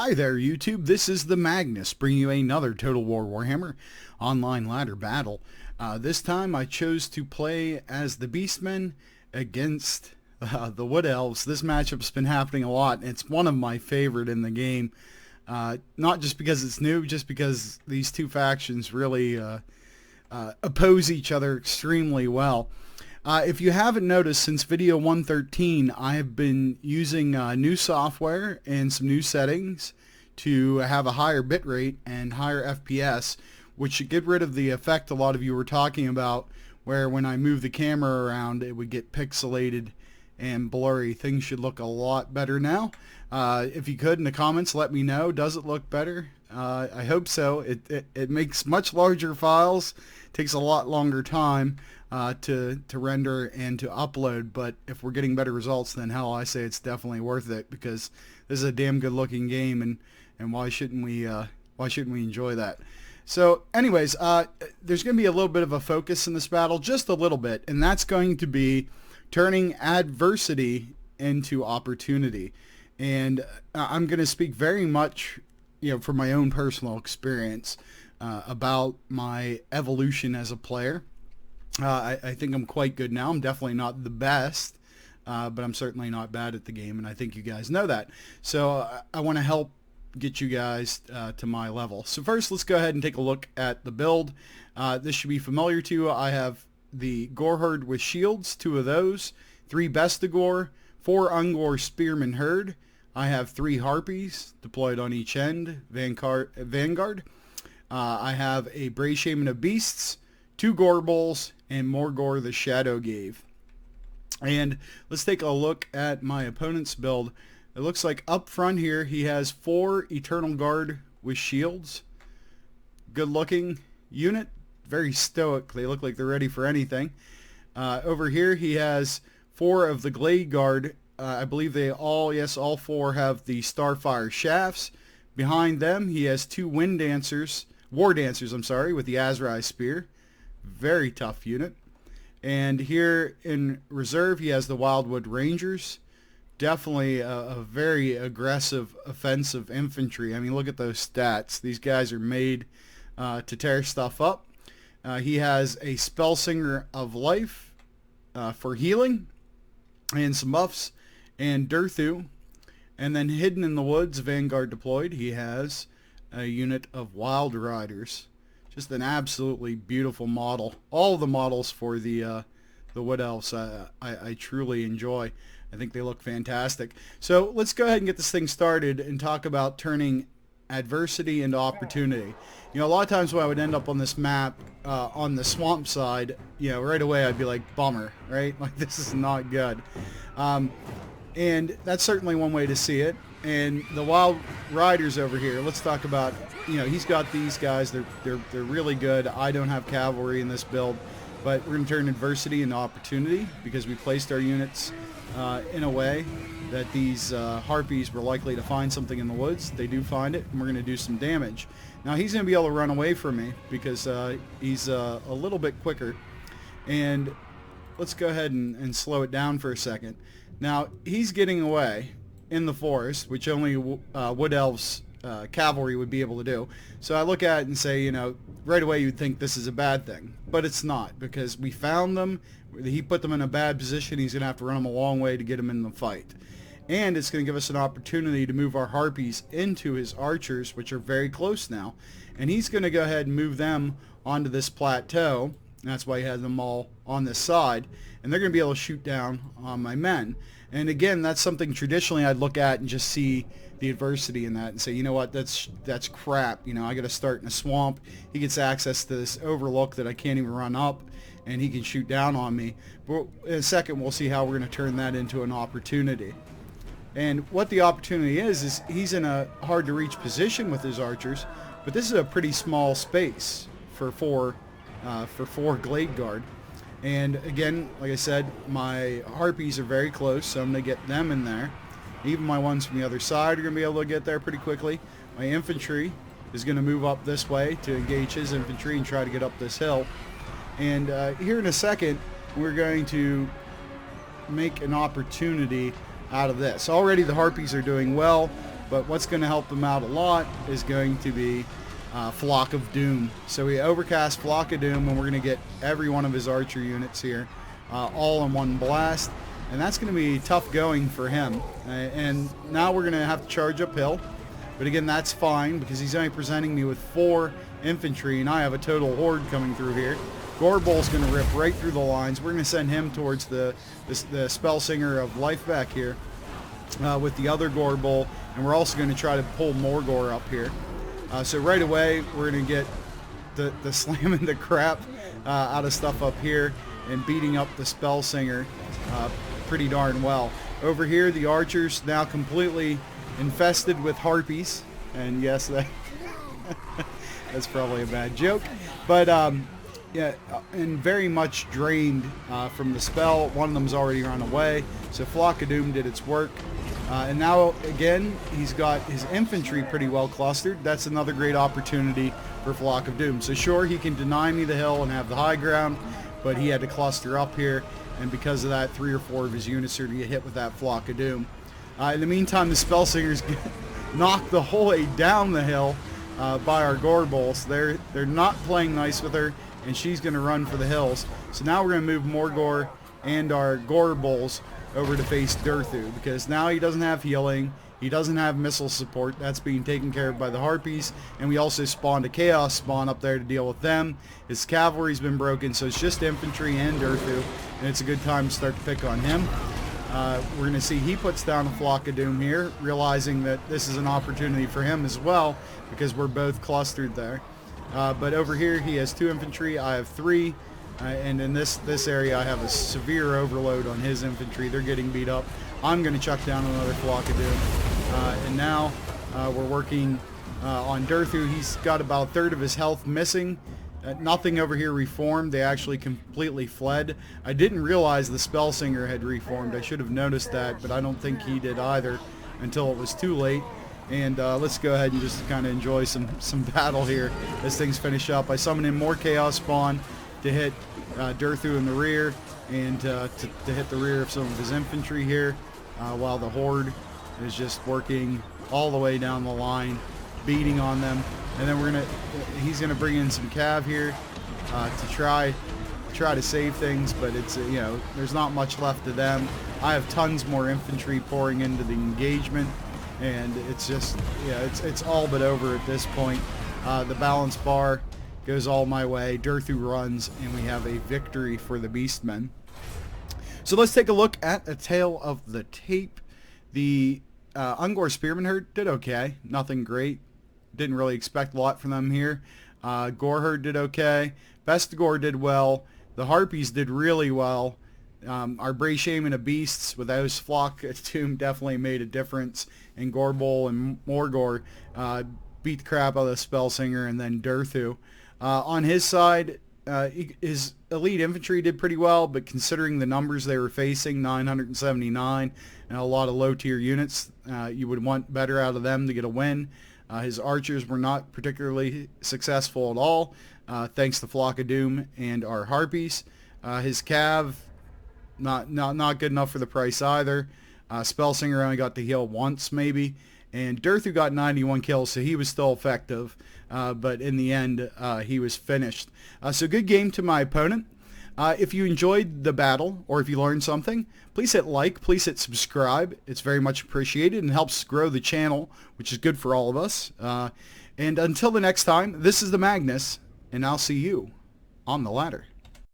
Hi there, YouTube. This is the Magnus, bringing you another Total War Warhammer online ladder battle. This time I chose to play as the Beastmen against the Wood Elves. This matchup's been happening a lot, and it's one of my favorite in the game. Not just because it's new, just because these two factions really oppose each other extremely well. If you haven't noticed, since video 113, I have been using new software and some new settings to have a higher bitrate and higher FPS, which should get rid of the effect a lot of you were talking about, where when I move the camera around, it would get pixelated and blurry. Things should look a lot better now. If you could, in the comments, let me know. Does it look better? I hope so. It makes much larger files, takes a lot longer time to render and to upload, but if we're getting better results, then hell, I say it's definitely worth it, because this is a damn good looking game, and why shouldn't we enjoy that? So anyways, there's going to be a little bit of a focus in this battle, just a little bit, and that's going to be turning adversity into opportunity. And I'm going to speak very much, from my own personal experience about my evolution as a player. I think I'm quite good now. I'm definitely not the best, but I'm certainly not bad at the game, and I think you guys know that. So I want to help get you guys to my level. So first, let's go ahead and take a look at the build. This should be familiar to you. I have the Gore Herd with shields, 2 of those, 3 Bestigore, 4 Ungor Spearman Herd. I have 3 Harpies deployed on each end, Vanguard. I have a Bray Shaman of Beasts, 2 Gorbals, and Morgor the Shadow Gave. And let's take a look at my opponent's build. It looks like up front here he has 4 Eternal Guard with shields. Good looking unit, very stoic. They look like they're ready for anything. Over here he has 4 of the Glade Guard. I believe they all 4 have the Starfire shafts. Behind them he has 2 War Dancers, with the Azrai Spear. Very tough unit. And here in reserve he has the Wildwood Rangers. Definitely a very aggressive offensive infantry. I mean, look at those stats. These guys are made to tear stuff up. He has a Spellsinger of Life for healing and some buffs, and Durthu. And then hidden in the woods, Vanguard deployed, he has a unit of Wild Riders. Just an absolutely beautiful model. All of the models for the Wood Elves I truly enjoy. I think they look fantastic. So let's go ahead and get this thing started and talk about turning adversity into opportunity. A lot of times when I would end up on this map on the swamp side, right away I'd be like, bummer, right? Like, this is not good. And that's certainly one way to see it. And the Wild Riders over here, let's talk about, he's got these guys. They're really good. I don't have cavalry in this build, but we're going to turn adversity into opportunity because we placed our units in a way that these Harpies were likely to find something in the woods. They do find it, and we're going to do some damage. Now he's going to be able to run away from me because he's a little bit quicker. And let's go ahead and slow it down for a second. Now he's getting away in the forest, which only Wood Elves cavalry would be able to do. So I look at it and say, right away you'd think this is a bad thing, but it's not, because we found them. He put them in a bad position. He's going to have to run them a long way to get them in the fight. And it's going to give us an opportunity to move our Harpies into his archers, which are very close now. And he's going to go ahead and move them onto this plateau. That's why he has them all on this side. And they're going to be able to shoot down on my men. And again, that's something traditionally I'd look at and just see the adversity in that and say, you know what, that's crap. I got to start in a swamp. He gets access to this overlook that I can't even run up, and he can shoot down on me. But in a second, we'll see how we're going to turn that into an opportunity. And what the opportunity is he's in a hard-to-reach position with his archers, but this is a pretty small space for four Glade Guard. And again, like I said, my Harpies are very close, so I'm going to get them in there. Even my ones from the other side are going to be able to get there pretty quickly. My infantry is going to move up this way to engage his infantry and try to get up this hill. And here in a second, we're going to make an opportunity out of this. Already the Harpies are doing well. But what's going to help him out a lot is going to be Flock of Doom. So we overcast Flock of Doom, and we're going to get every one of his archer units here all in one blast. And that's going to be tough going for him. And now we're going to have to charge uphill. But again, that's fine because he's only presenting me with 4 infantry, and I have a total horde coming through here. Gorbul's going to rip right through the lines. We're going to send him towards the Spellsinger of Life back here with the other Gorbul, and we're also going to try to pull Morgor up here. So right away, we're going to get the slamming the crap out of stuff up here and beating up the Spellsinger pretty darn well. Over here, the archers now completely infested with harpies, and yes, that's probably a bad joke, but yeah, and very much drained from the spell. One of them's already run away, so Flock of Doom did its work. And now, again, he's got his infantry pretty well clustered. That's another great opportunity for Flock of Doom. So sure, he can deny me the hill and have the high ground, but he had to cluster up here, and because of that, 3 or 4 of his units are to get hit with that Flock of Doom. In the meantime, the Spellsingers knocked the whole way down the hill by our Gorbuls. They're not playing nice with her, and she's going to run for the hills. So now we're going to move Morgor and our Gorbuls over to face Durthu, because now he doesn't have healing, he doesn't have missile support. That's being taken care of by the Harpies, and we also spawned a Chaos spawn up there to deal with them. His cavalry's been broken, so it's just infantry and Durthu, and it's a good time to start to pick on him. We're going to see he puts down a Flock of Doom here, realizing that this is an opportunity for him as well, because we're both clustered there. But over here he has 2 infantry, I have 3. And in this area, I have a severe overload on his infantry. They're getting beat up. I'm going to chuck down another Flock of Doom. And now we're working on Durthu. He's got about a third of his health missing. Nothing over here reformed. They actually completely fled. I didn't realize the Spellsinger had reformed. I should have noticed that, but I don't think he did either until it was too late. And let's go ahead and just kind of enjoy some battle here as things finish up. I summon in more Chaos Spawn to hit Durthu in the rear, and to hit the rear of some of his infantry here, while the Horde is just working all the way down the line, beating on them. And then he's gonna bring in some cav here to try to save things, but it's there's not much left of them. I have tons more infantry pouring into the engagement, and it's just it's all but over at this point. The balance bar goes all my way, Durthu runs, and we have a victory for the Beastmen. So let's take a look at a tale of the tape. The Ungor Spearman Herd did okay, nothing great. Didn't really expect a lot from them here. Gore Herd did okay. Bestigor did well. The Harpies did really well. Our Bray Shaman of Beasts with those Flock of Doom definitely made a difference. And Gorbul and Morgor beat the crap out of the Spellsinger and then Durthu. On his side, his elite infantry did pretty well, but considering the numbers they were facing, 979, and a lot of low-tier units, you would want better out of them to get a win. His archers were not particularly successful at all, thanks to Flock of Doom and our Harpies. His cav, not good enough for the price either. Spellsinger only got to heal once, maybe. And Durthu got 91 kills, so he was still effective. But in the end, he was finished. So good game to my opponent. If you enjoyed the battle, or if you learned something, please hit like, please hit subscribe. It's very much appreciated and helps grow the channel, which is good for all of us. And until the next time, this is the Magnus, and I'll see you on the ladder.